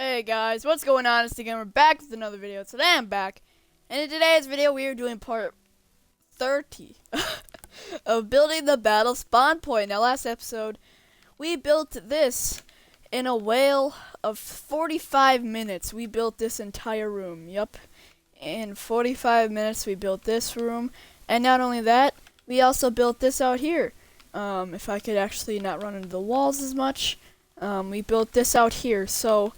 Hey guys, what's going on? It's ZaGamer back with another video. Today I'm back, and in today's video we are doing part 30 of building the battle spawn point. Now last episode we built this in a whale of 45 minutes. We built this entire room. Yup. In 45 minutes we built this room, and not only that, we also built this out here. If I could actually not run into the walls as much, we built this out here. So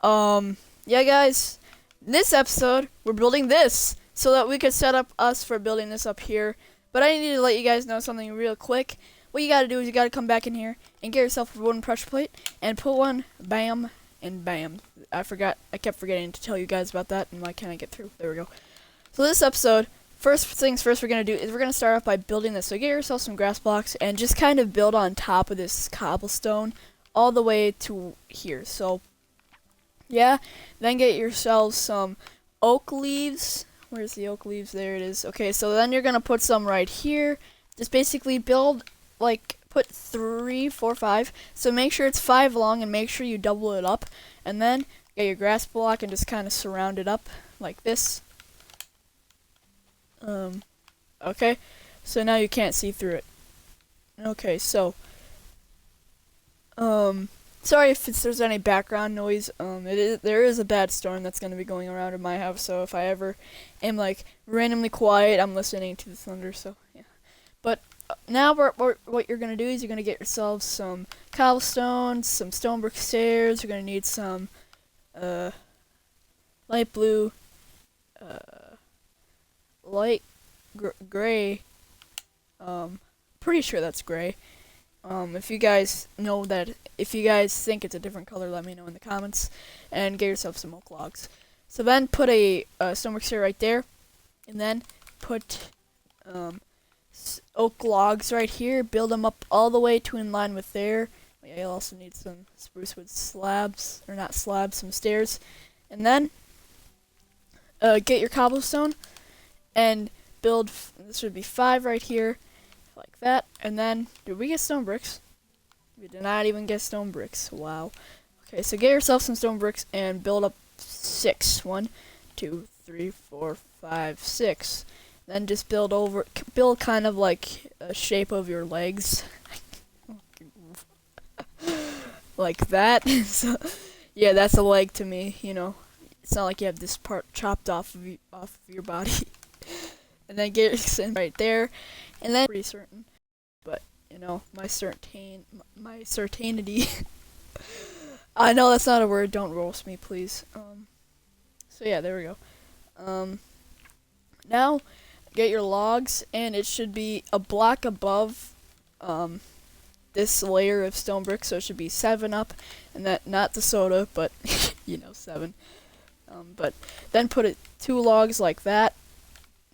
yeah guys, in this episode we're building this so that we could set up us for building this up here. But I need to let you guys know something real quick. What you gotta do is you gotta come back in here and get yourself a wooden pressure plate and put one, bam and bam. I kept forgetting to tell you guys about that, and why can't I get through? There we go. So this episode, first things first we're gonna do is we're gonna start off by building this. So get yourself some grass blocks and just kind of build on top of this cobblestone all the way to here. So yeah, then get yourselves some oak leaves. Where's the oak leaves? There it is. Okay, so then you're gonna put some right here. Just basically build, like, put 3, 4, 5. So make sure it's 5 long and make sure you double it up. And then get your grass block and just kind of surround it up like this. Okay, so now you can't see through it. Okay, so sorry if there's any background noise. There is a bad storm that's going to be going around in my house, so if I ever am like randomly quiet, I'm listening to the thunder. So yeah. But now what you're going to do is you're going to get yourselves some cobblestone, some stone brick stairs. You're going to need some light blue, light gray. Pretty sure that's gray. If you guys know that, if you guys think it's a different color, let me know in the comments, and get yourself some oak logs. So then put a stonework stair right there, and then put oak logs right here. Build them up all the way to in line with there. You'll also need some spruce wood slabs, or not slabs, some stairs, and then get your cobblestone and build. This would be 5 right here. Like that, and then did we get stone bricks? We did not even get stone bricks. Wow. Okay, so get yourself some stone bricks and build up 6. 1, 2, 3, 4, 5, 6. Then just build kind of like a shape of your legs, like that. So, yeah, that's a leg to me. You know, it's not like you have this part chopped off of your body. And then get your right there. And then pretty certain, but you know, my certainty. I know that's not a word. Don't roast me, please. So yeah, there we go. Now get your logs, and it should be a block above this layer of stone brick. So it should be 7 up, and that not the soda, but you know, 7. But then put it 2 logs like that.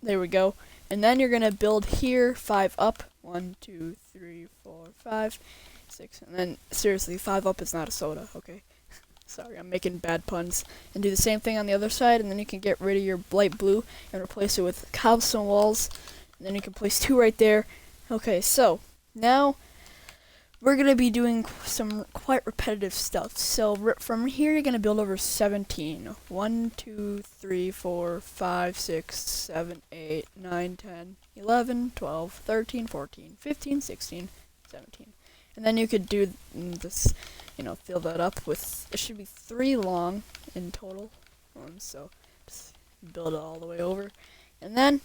There we go. And then you're gonna build here 5 up. 1, 2, 3, 4, 5, 6, and then seriously, 5 up is not a soda. Okay, sorry, I'm making bad puns. And do the same thing on the other side, and then you can get rid of your light blue and replace it with cobblestone walls. And then you can place 2 right there. Okay, so now we're gonna be doing some quite repetitive stuff. So from here, you're gonna build over 17. 1, 2, 3, 4, 5, 6, 7, 8, 9, 10, 11, 12, 13, 14, 15, 16, 17. And then you could do this, you know, fill that up with, it should be 3 long in total. So just build it all the way over. And then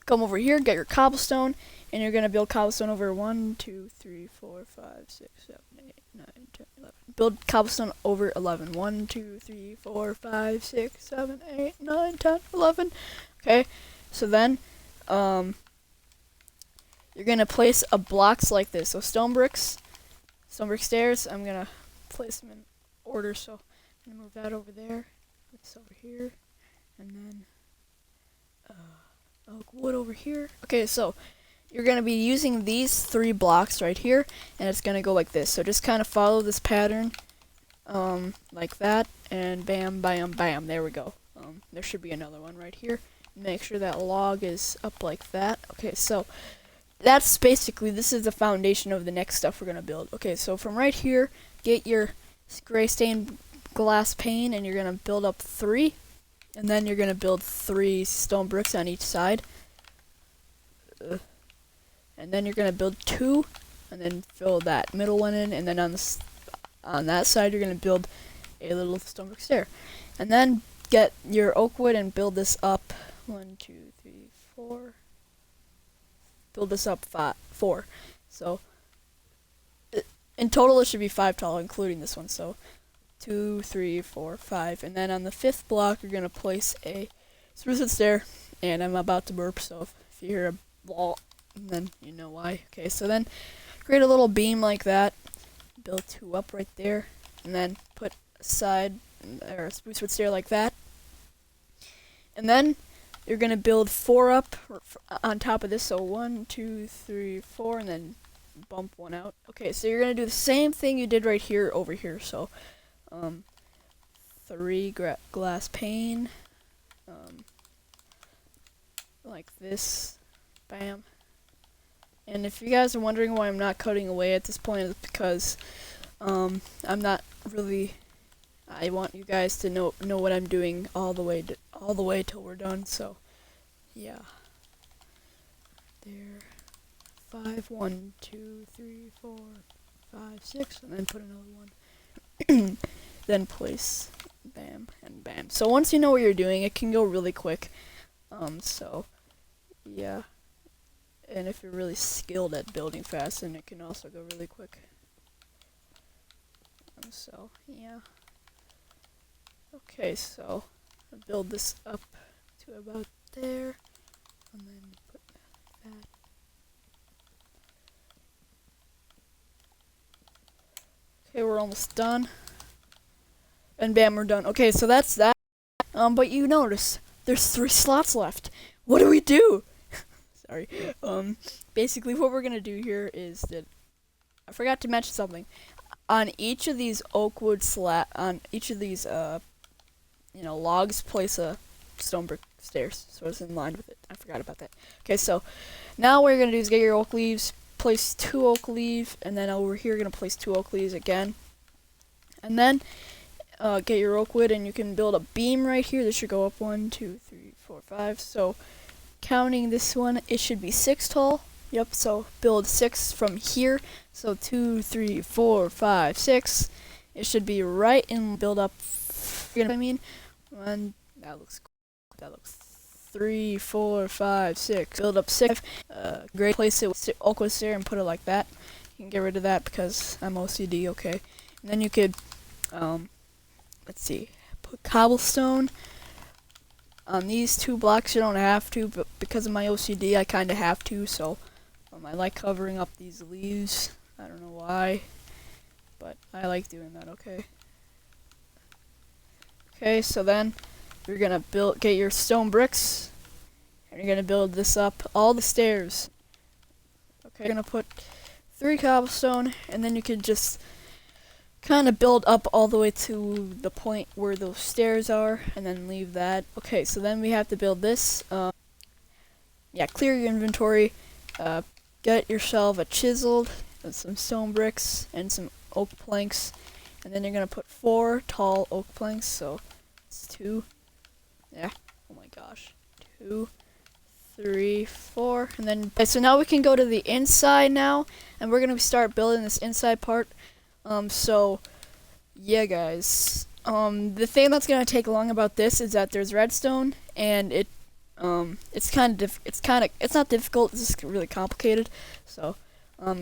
come over here, get your cobblestone, and you're going to build cobblestone over 1, 2, 3, 4, 5, 6, 7, 8, 9, 10, 11. Build cobblestone over 11. 1, 2, 3, 4, 5, 6, 7, 8, 9, 10, 11. Okay, so then you're going to place a blocks like this. So stone brick stairs, I'm going to place them in order. So I'm going to move that over there, this over here, and then oak wood over here. Okay, so you're going to be using these 3 blocks right here, and it's going to go like this. So just kind of follow this pattern, like that, and bam, bam, bam. There we go. There should be another one right here. Make sure that log is up like that. Okay, so that's basically, this is the foundation of the next stuff we're going to build. Okay, so from right here, get your gray stained glass pane, and you're gonna build up 3, and then you're gonna build 3 stone bricks on each side. And then you're gonna build 2, and then fill that middle one in, and then on that side you're gonna build a little stone brick stair, and then get your oak wood and build this up 1, 2, 3, 4. Build this up 4. So in total it should be 5 tall, including this one. So 2, 3, 4, 5, and then on the 5th block you're gonna place a spruce wood stair. And I'm about to burp, so if you hear a wall, then you know why. Okay, so then create a little beam like that, build 2 up right there, and then put a side or a spruce wood stair like that. And then you're gonna build 4 up on top of this, so 1, 2, 3, 4, and then bump 1 out. Okay, so you're gonna do the same thing you did right here over here. So 3 glass pane, like this, bam. And if you guys are wondering why I'm not cutting away at this point, it's because I'm not really. I want you guys to know what I'm doing all the way till we're done. So yeah, there. 5, 1, 2, 3, 4, 5, 6, and then put another one. Then place bam and bam. So once you know what you're doing, it can go really quick. So yeah. And if you're really skilled at building fast, then it can also go really quick. So yeah. Okay, so I'll build this up to about there, and then put that. Okay, we're almost done. And bam, we're done. Okay, so that's that. But you notice there's 3 slots left. What do we do? Sorry. Basically what we're gonna do here is that I forgot to mention something. On each of these on each of these logs, place a stone brick stairs so it's in line with it. I forgot about that. Okay, so now what you're gonna do is get your oak leaves, place 2 oak leaves, and then over here you're gonna place 2 oak leaves again. And then get your oak wood, and you can build a beam right here. This should go up 1, 2, 3, 4, 5. So counting this one, it should be 6 tall. Yep, so build 6 from here. So 2, 3, 4, 5, 6. It should be right and build up. You know what I mean? 1. That looks cool. That looks 3, 4, 5, 6. Build up 6. Great. Place it with oak wood stair and put it like that. You can get rid of that because I'm OCD. Okay. And then you could, let's see, put cobblestone on these 2 blocks. You don't have to, but because of my OCD, I kind of have to. So I like covering up these leaves. I don't know why, but I like doing that. Okay. Okay, so then you're gonna get your stone bricks, and you're gonna build this up all the stairs. Okay, you're gonna put 3 cobblestone, and then you can just kind of build up all the way to the point where those stairs are, and then leave that. Okay, so then we have to build this. Yeah, clear your inventory. Get yourself a chisel and some stone bricks and some oak planks, and then you're gonna put 4 tall oak planks. So it's 2. Yeah. Oh my gosh. 2, 3, 4, and then. Okay, so now we can go to the inside now, and we're gonna start building this inside part. So yeah, guys. The thing that's gonna take long about this is that there's redstone, and it's not difficult. It's just really complicated. So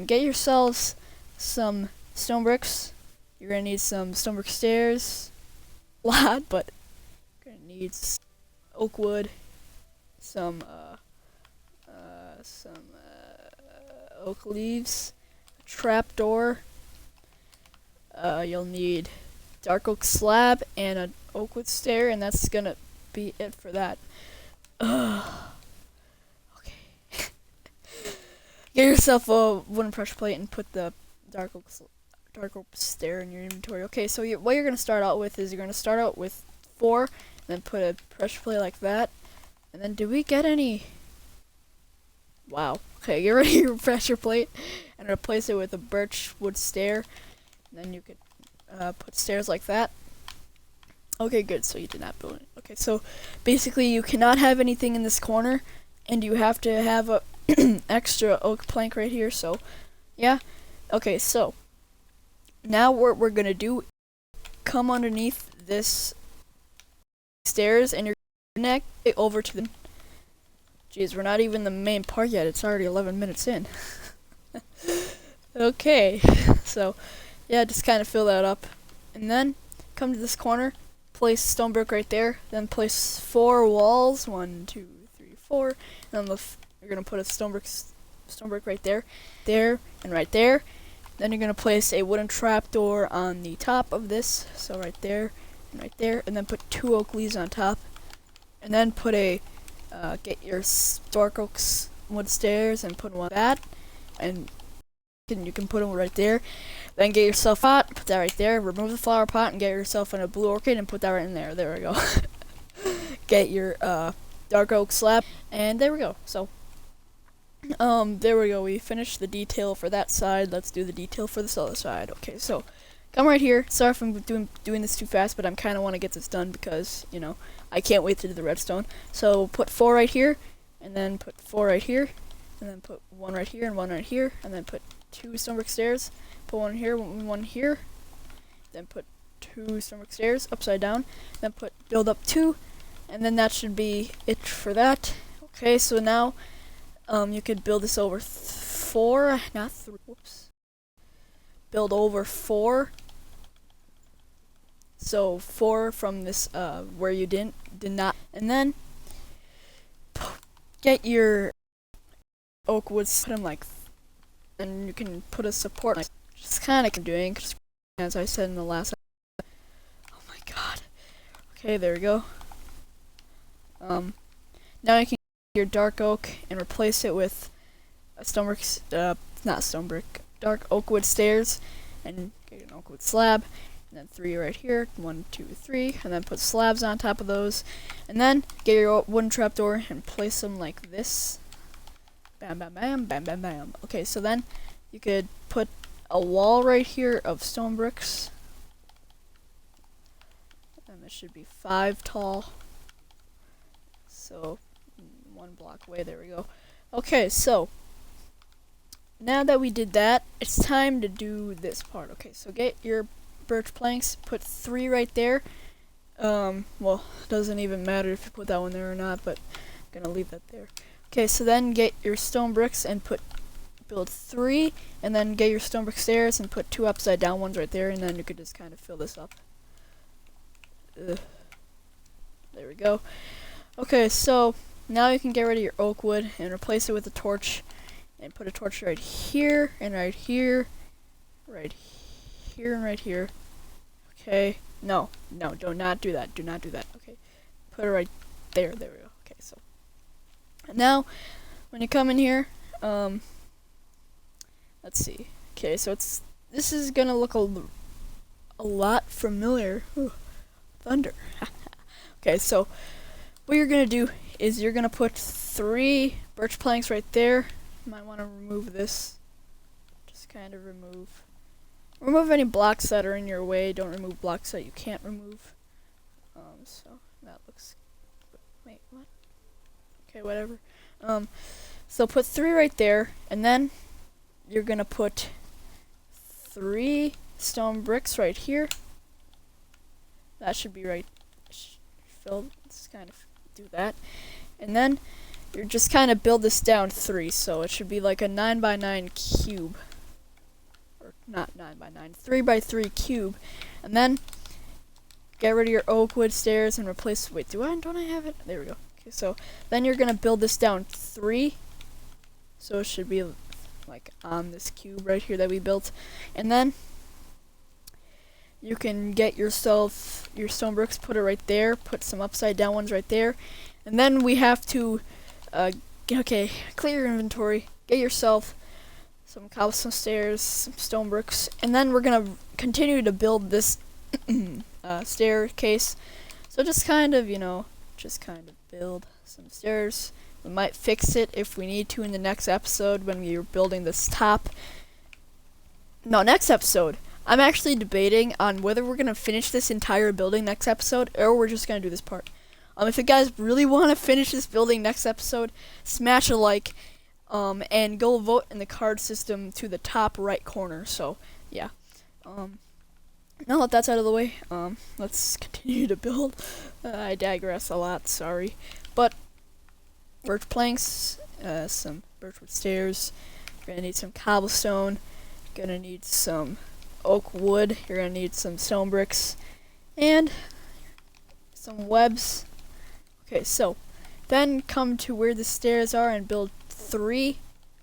get yourselves some stone bricks. You're gonna need some stone brick stairs, a lot, but you're gonna need oak wood, some oak leaves, a trap door. You'll need dark oak slab and an oak wood stair, and that's gonna be it for that. Okay. Get yourself a wooden pressure plate and put the dark oak stair in your inventory. Okay, so what you're gonna start out with is you're gonna start out with 4, and then put a pressure plate like that. And then, did we get any? Wow. Okay, get rid of your pressure plate and replace it with a birch wood stair. And then you could put stairs like that. Okay, good. So you did not build it. Okay, so basically you cannot have anything in this corner, and you have to have a extra oak plank right here. So, yeah. Okay, so now what we're gonna do, come underneath this stairs, and you're gonna connect it over to the. Jeez, we're not even the main part yet. It's already 11 minutes in. Okay, so yeah, just kind of fill that up, and then come to this corner. Place stone brick right there, then place 4 walls, 1, 2, 3, 4, and then you're gonna put a stone brick right there, and right there. Then you're gonna place a wooden trapdoor on the top of this, so right there, and then put 2 oak leaves on top, and then put a get your dark oaks wood stairs and put one like that, and you can put them right there. Then get yourself a pot, put that right there, remove the flower pot, and get yourself in a blue orchid and put that right in there. There we go. Get your dark oak slab, and there we go. So there we go. We finished the detail for that side. Let's do the detail for this other side. Okay, so come right here. Sorry if I'm doing this too fast, but I'm kind of want to get this done because, you know, I can't wait to do the redstone. So put 4 right here, and then put 4 right here, and then put 1 right here and 1 right here, and then put 2 stone brick stairs. Put 1 here, 1 here. Then put 2 stone brick stairs upside down. Then build up 2, and then that should be it for that. Okay, so now you could build this over 4, not 3. Whoops. Build over 4. So 4 from this where you did not, and then get your oak woods, put them like, and you can put a support. Like, just kind of doing, as I said in the last. Oh my god. Okay, there we go. Now you can get your dark oak and replace it with a stone brick, not stone brick, dark oak wood stairs, and get an oak wood slab, and then 3 right here, 1, 2, 3, and then put slabs on top of those, and then get your wooden trapdoor and place them like this. Bam, bam, bam, bam, bam, bam. Okay, so then you could put a wall right here of stone bricks, and this should be 5 tall. So 1 block away. There we go. Okay, so now that we did that, it's time to do this part. Okay, so get your birch planks, put 3 right there. Well, doesn't even matter if you put that one there or not, but I'm gonna leave that there. Okay, so then get your stone bricks and build 3, and then get your stone brick stairs and put 2 upside down ones right there, and then you could just kind of fill this up. There we go. Okay, so now you can get rid of your oak wood and replace it with a torch, and put a torch right here, and right here, right here, and right here. Okay, no, do not do that. Do not do that. Okay, put it right there. There we go. Okay, so now when you come in here, let's see. Okay, so this is gonna look a lot familiar. Ooh, thunder. Okay, so what you're gonna do is you're gonna put 3 birch planks right there. You might want to remove this. Just kind of remove any blocks that are in your way. Don't remove blocks that you can't remove. So that looks. Wait, what? Okay, whatever. So put 3 right there, and then you're gonna put 3 stone bricks right here. That should be right. Filled. Let's kind of do that, and then you're just kind of build this down 3, so it should be like a 9x9 cube, or not 9x9, 3x3 cube, and then get rid of your oak wood stairs and replace. Wait, don't I have it? There we go. Okay, so then you're gonna build this down 3, so it should be like on this cube right here that we built, and then you can get yourself your stone bricks, put it right there, put some upside down ones right there, and then we have to okay, clear your inventory, get yourself some cobblestone stairs, some stone bricks, and then we're gonna continue to build this staircase. So just kind of, build some stairs. We might fix it if we need to in the next episode when we're building this top. No, next episode I'm actually debating on whether we're gonna finish this entire building next episode, or we're just gonna do this part. If you guys really want to finish this building next episode, smash a like, and go vote in the card system to the top right corner. So yeah. Now that that's out of the way, let's continue to build. I digress a lot, sorry. But birch planks, some birchwood stairs. You're gonna need some cobblestone. You're gonna need some oak wood. You're gonna need some stone bricks and some webs. Okay, so then come to where the stairs are and build 3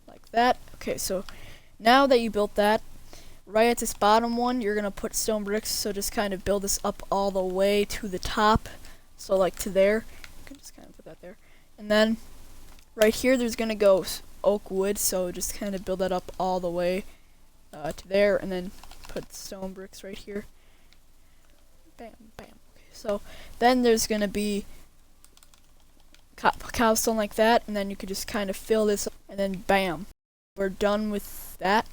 like that. Okay, so now that you built that, right at this bottom one, you're gonna put stone bricks. So just kind of build this up all the way to the top. So like to there, you can just kind of put that there. And then right here, there's gonna go oak wood. So just kind of build that up all the way to there, and then put stone bricks right here. Bam, bam. Okay, so then there's gonna be cobblestone like that, and then you could just kind of fill this up, and then bam, we're done with that.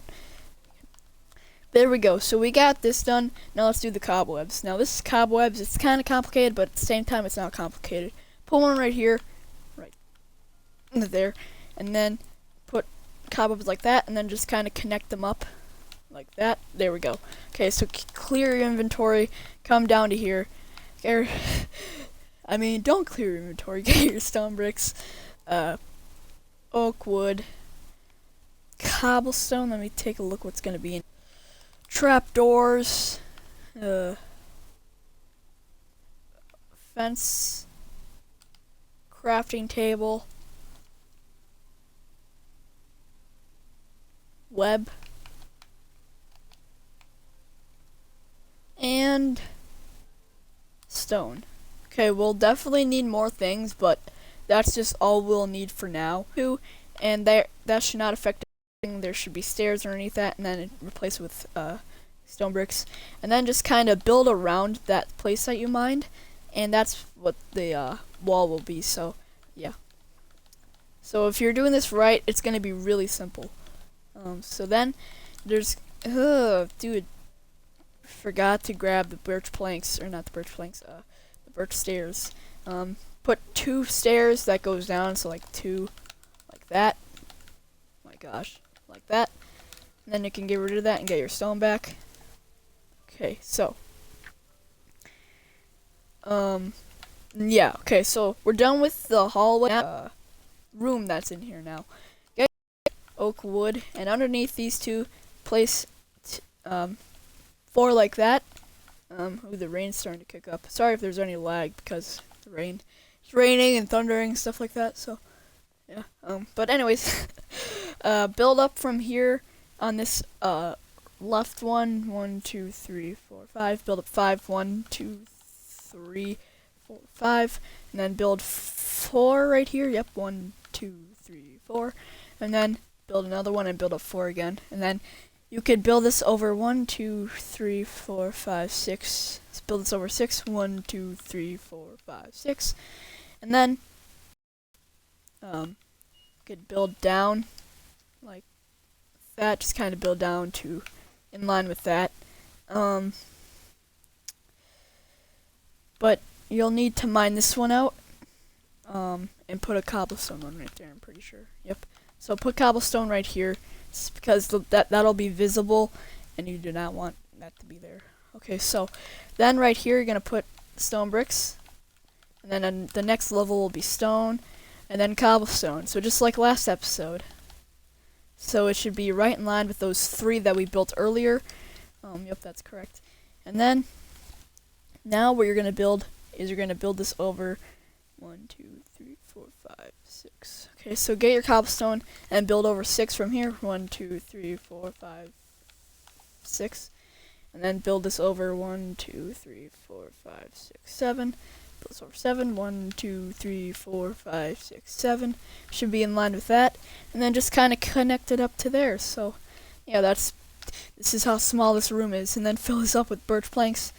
There we go. So we got this done. Now let's do the cobwebs. Now this is cobwebs. It's kind of complicated, but at the same time it's not complicated. Put one right here, right there, and then put cobwebs like that, and then just kind of connect them up like that. There we go. Okay, so clear your inventory, come down to here. I mean, don't clear your inventory. Get your stone bricks, oak wood, cobblestone. Let me take a look what's gonna be in. Trapdoors, fence, crafting table, web, and stone. Okay, we'll definitely need more things, but that's just all we'll need for now. And that should not affect anything. There should be stairs underneath that, and then replace it with stone bricks. And then just kind of build around that place that you mined, and that's what the wall will be. So, yeah. So if you're doing this right, it's going to be really simple. So then, there's... dude, forgot to grab the birch planks, or not the birch planks, birch stairs. Put 2 stairs that goes down, so like 2 like that. Oh my gosh, like that. And then you can get rid of that and get your stone back. Okay, so yeah, okay, so we're done with the hallway room that's in here now. Get oak wood, and underneath these 2 place 4 like that. Ooh, the rain's starting to kick up. Sorry if there's any lag because the rain. It's raining and thundering and stuff like that. So, yeah. But anyways, build up from here on this left one. 1, 2, 3, 4, 5. Build up 5. 1, 2, 3, 4, 5, and then build 4 right here. Yep. 1, 2, 3, 4, and then build another one and build up 4 again, and then. You could build this over 1, 2, 3, 4, 5, 6. Let's build this over 6. 1, 2, 3, 4, 5, 6. And then you could build down like that. Just kind of build down to in line with that. But you'll need to mine this one out and put a cobblestone one right there. I'm pretty sure. Yep. So put cobblestone right here. Because that'll be visible, and you do not want that to be there. Okay, so then right here you're gonna put stone bricks, and then the next level will be stone, and then cobblestone. So just like last episode. So it should be right in line with those 3 that we built earlier. Yep, that's correct. And then now what you're gonna build is you're gonna build this over 1, 2, 3, 4, 5, 6. Okay, so get your cobblestone and build over 6 from here. 1, 2, 3, 4, 5, 6. And then build this over 1, 2, 3, 4, 5, 6, 7. Build this over 7. 1, 2, 3, 4, 5, 6, 7. Should be in line with that. And then just kind of connect it up to there. So, yeah, this is how small this room is. And then fill this up with birch planks.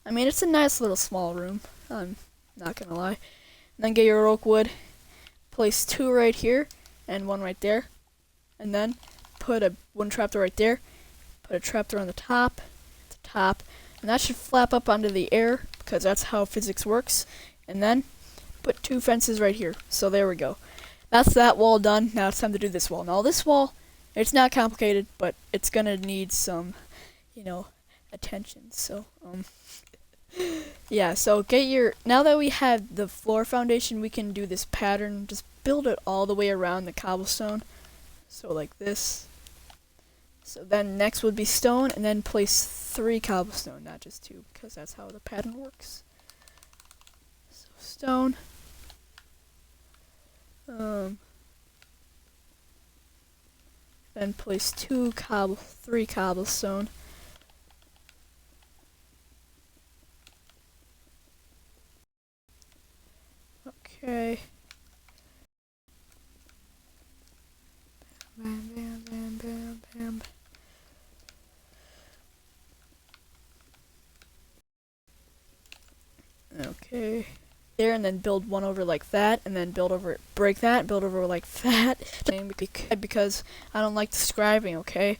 I mean, it's a nice little small room. I'm not gonna lie. And then get your oak wood. Place 2 right here and 1 right there. and then put a one trapdoor right there, put a trapdoor on the top, and that should flap up onto the air because that's how physics works. And then put 2 fences right here. So there we go. That's that wall done. Now it's time to do this wall. Now this wall, it's not complicated, but it's gonna need some, attention. So yeah. So now that we have the floor foundation, we can do this pattern. Just build it all the way around the cobblestone. So like this. So then next would be stone, and then place 3 cobblestone, not just 2, because that's how the pattern works. So stone. Then place 3 cobblestone. Okay. Bam, bam, bam, bam, bam. Okay. There, and then build one over like that, and then break that, build over like that. Because I don't like describing, okay?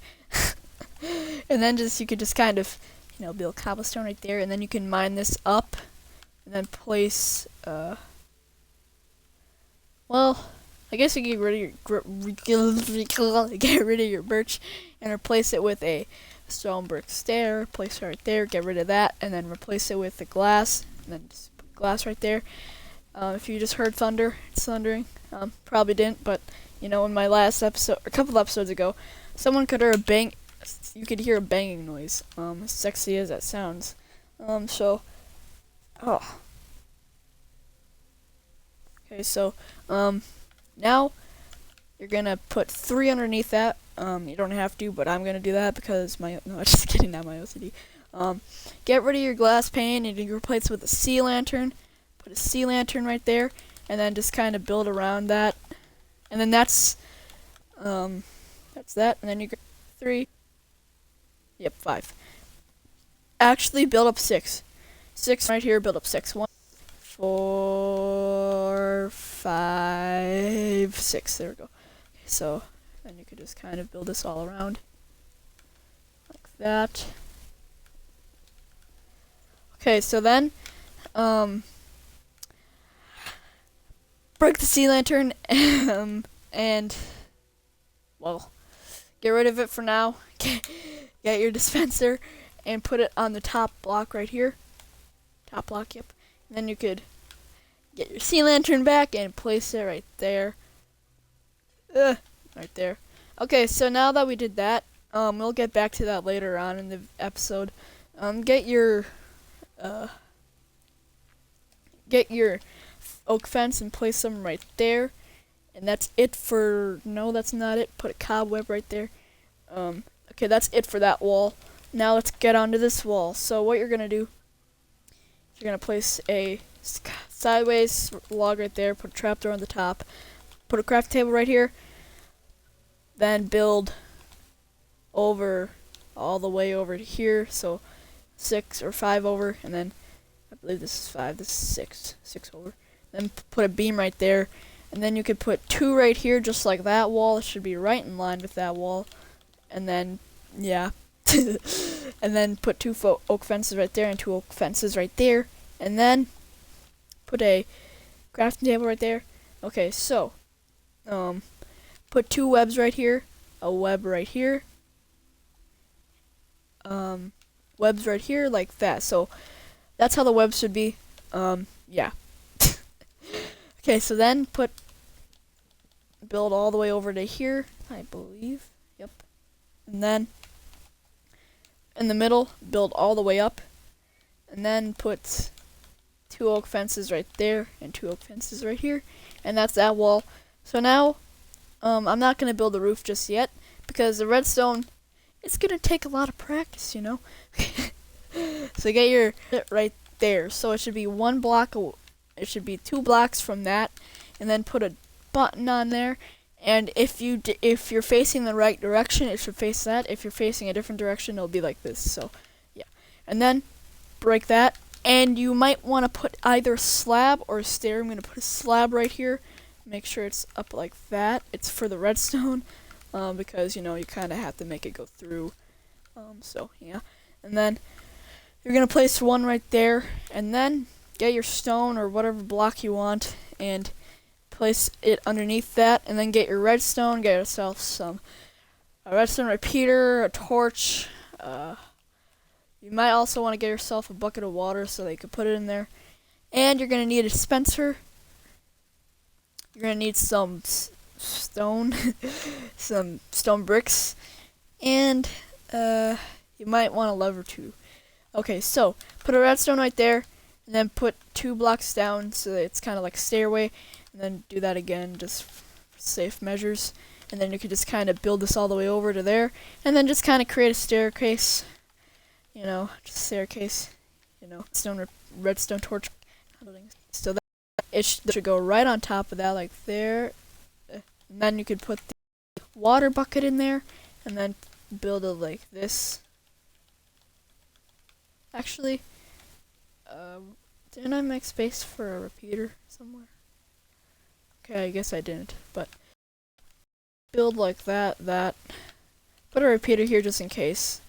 And then you could just kind of, build cobblestone right there, and then you can mine this up, and then place, well, I guess you get rid of your birch and replace it with a stone brick stair. Place it right there, get rid of that, and then replace it with the glass, and then just put glass right there. If you just heard thunder, it's thundering. Probably didn't, but in my last episode, a couple episodes ago, someone could hear a bang. You could hear a banging noise. As sexy as that sounds. Okay, so now you're gonna put 3 underneath that. You don't have to, but I'm gonna do that because no, just kidding, not my OCD. Get rid of your glass pane and you replace it with a sea lantern. Put a sea lantern right there, and then just kind of build around that. And then that's that. And then you get 3. Yep, 5. Actually, build up 6. 6 right here. Build up 6. 1, 4, 5, 6. There we go. Okay, so then you could just kind of build this all around like that. Okay, so then break the sea lantern and well, get rid of it for now. Get your dispenser and put it on the top block right here. Top block, yep. And then you could get your sea lantern back and place it right there. Right there. Okay, so now that we did that, we'll get back to that later on in the episode. Get your oak fence and place them right there. And that's it for, no, that's not it. Put a cobweb right there. Okay, that's it for that wall. Now let's get onto this wall. So what you're gonna do, you're gonna place a sideways log right there, put a trapdoor on the top, put a craft table right here, then build over all the way over to here, so 6 or 5 over, and then I believe this is 5, this is 6 over. Then put a beam right there, and then you could put 2 right here, just like that wall. It should be right in line with that wall, and then yeah, and then put 2 oak fences right there and 2 oak fences right there, and then put a crafting table right there. Okay, so put 2 webs right here, a web right here, webs right here like that. So that's how the webs should be. Yeah. Okay, so then build all the way over to here, I believe. Yep. And then in the middle, build all the way up, and then put 2 oak fences right there and 2 oak fences right here, and that's that wall. So now I'm not gonna build the roof just yet because the redstone, it's gonna take a lot of practice, So get your right there. So it should be 1 block. It should be 2 blocks from that, and then put a button on there. And if you're facing the right direction, it should face that. If you're facing a different direction, it'll be like this. So yeah, and then break that. And you might want to put either slab or stair. I'm gonna put a slab right here. Make sure it's up like that. It's for the redstone. because you know you kind of have to make it go through. So yeah, and then you're gonna place one right there, and then get your stone or whatever block you want and place it underneath that, and then get your redstone. Get yourself a redstone repeater, a torch. You might also want to get yourself a bucket of water so that you can put it in there. And you're gonna need a dispenser. You're gonna need some stone, some stone bricks, and you might want a lever too. Okay, so put a redstone right there, and then put 2 blocks down so that it's kind of like a stairway, and then do that again, just for safe measures. And then you could just kind of build this all the way over to there, and then just kind of create a staircase. You know, just a staircase. You know, redstone torch. So that it should go right on top of that, like there. And then you could put the water bucket in there, and then build it like this. Actually, didn't I make space for a repeater somewhere? Okay, I guess I didn't, but build like that. Put a repeater here just in case.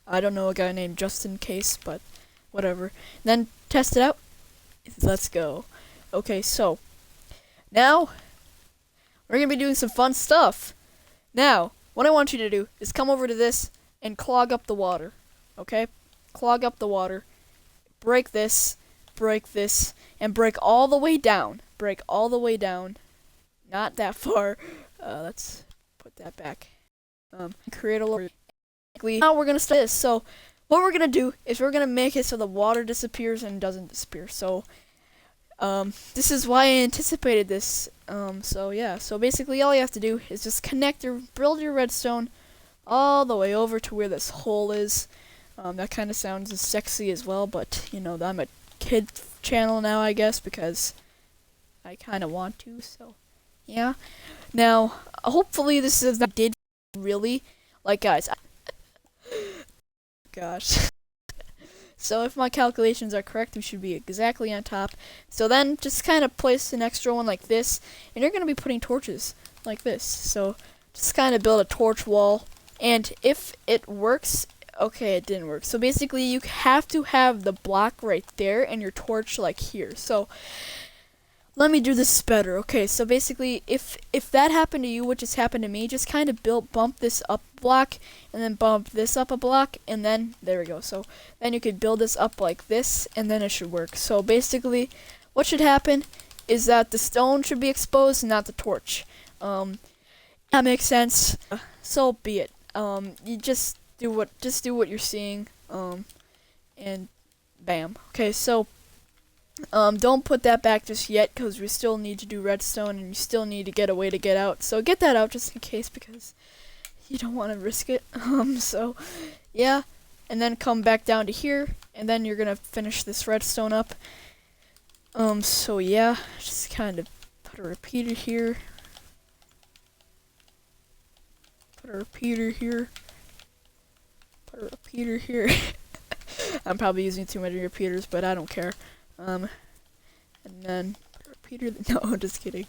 I don't know a guy named Just in Case, but whatever. Then test it out. Let's go. Okay, so now we're gonna be doing some fun stuff. Now, what I want you to do is come over to this and clog up the water. Okay? Clog up the water. Break this, and break all the way down. Break all the way down. Not that far. Let's put that back. Create a little. Now we're gonna start this. So what we're gonna do is we're gonna make it so the water disappears and doesn't disappear. So this is why I anticipated this. So yeah. So basically, all you have to do is just build your redstone all the way over to where this hole is. That kind of sounds as sexy as well, but you know, I'm a kid channel now, I guess, because I kind of want to. So yeah. Now, hopefully, this is that did really like, guys. Gosh. So if my calculations are correct, we should be exactly on top. So then just kind of place an extra one like this, and you're going to be putting torches like this. So just kind of build a torch wall, and if it works, okay, it didn't work. So basically you have to have the block right there and your torch like here. So let me do this better. Okay, so basically, if that happened to you, which has happened to me, just kind of bump this up a block, and then bump this up a block, and then, there we go. So then you could build this up like this, and then it should work. So basically, what should happen is that the stone should be exposed, not the torch. That makes sense. So be it. You just do what you're seeing, and bam. Okay, so don't put that back just yet, because we still need to do redstone, and you still need to get a way to get out. So get that out just in case, because you don't want to risk it. So yeah, and then come back down to here, and then you're gonna finish this redstone up. So yeah, just kind of put a repeater here. Put a repeater here. Put a repeater here. I'm probably using too many repeaters, but I don't care. And then put a repeater. No, just kidding.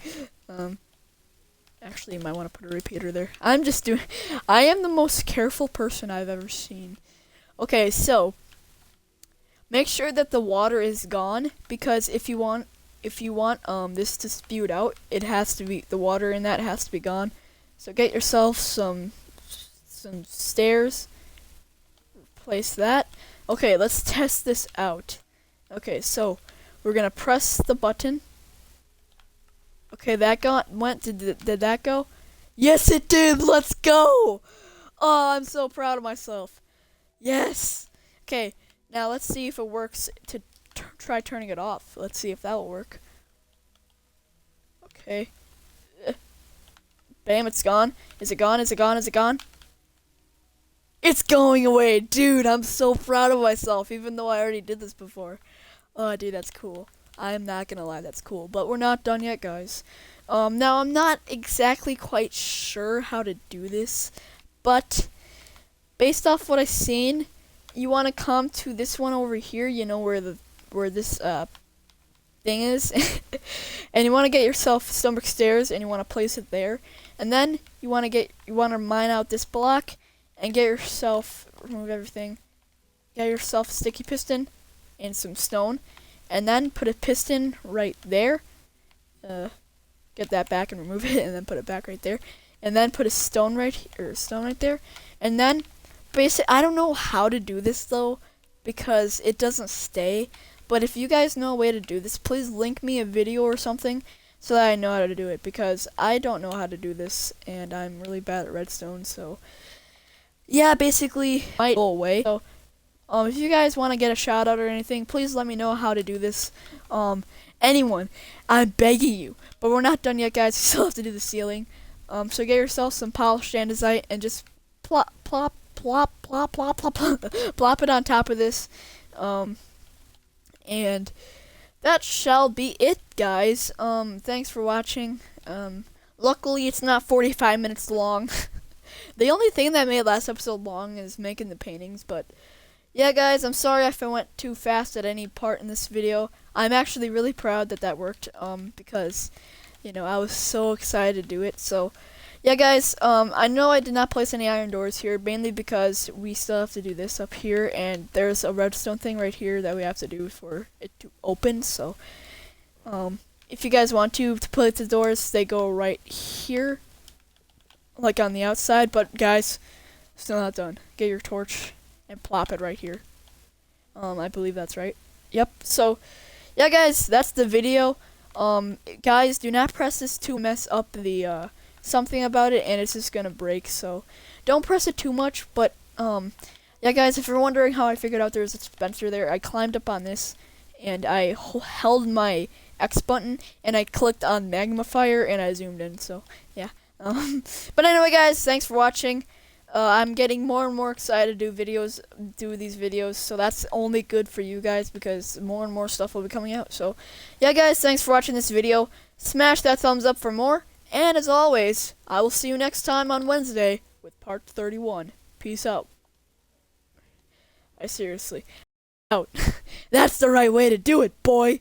Actually, you might want to put a repeater there. I am the most careful person I've ever seen. Okay, so make sure that the water is gone, because if you want this to spew out, it has to be, the water in that has to be gone. So get yourself some stairs. Place that. Okay, let's test this out. Okay, so we're gonna press the button. Okay, that went. Did that go? Yes, it did. Let's go. Oh, I'm so proud of myself. Yes. Okay, now let's see if it works to try turning it off. Let's see if that will work. Okay. Bam, it's gone. Is it gone? Is it gone? Is it gone? It's going away, dude. I'm so proud of myself, even though I already did this before. Oh, dude, that's cool. I'm not gonna lie, that's cool. But we're not done yet, guys. Now, I'm not exactly quite sure how to do this, but based off what I've seen, you want to come to this one over here, you know, where this thing is. And you want to get yourself stomach stairs, and you want to place it there. And then you want to mine out this block and get yourself, remove everything, get yourself a sticky piston and some stone, and then put a piston right there. Get that back and remove it, and then put it back right there, and then put a stone right there, and then I don't know how to do this though, because it doesn't stay. But if you guys know a way to do this, please link me a video or something so that I know how to do it, because I don't know how to do this, and I'm really bad at redstone. So yeah, basically it might go away. So if you guys want to get a shout out or anything, please let me know how to do this. Anyone, I'm begging you. But we're not done yet, guys. We still have to do the ceiling. So get yourself some polished andesite and just plop it on top of this. And that shall be it, guys. Thanks for watching. Luckily it's not 45 minutes long. The only thing that made last episode long is making the paintings, but yeah, guys, I'm sorry if I went too fast at any part in this video. I'm actually really proud that worked, because, you know, I was so excited to do it. So yeah, guys, I know I did not place any iron doors here, mainly because we still have to do this up here, and there's a redstone thing right here that we have to do for it to open. So if you guys want to place the doors, they go right here, like on the outside. But guys, still not done. Get your torch and plop it right here. I believe that's right. Yep. So yeah, guys, that's the video. Guys, do not press this to mess up the something about it, and it's just gonna break. So don't press it too much. But yeah, guys, if you're wondering how I figured out there's a dispenser there, I climbed up on this and I held my X button and I clicked on magnifier and I zoomed in. So yeah. But anyway, guys, thanks for watching. I'm getting more and more excited to do these videos, so that's only good for you guys, because more and more stuff will be coming out. So yeah, guys, thanks for watching this video. Smash that thumbs up for more, and as always, I will see you next time on Wednesday with part 31. Peace out. I seriously out. That's the right way to do it, boy.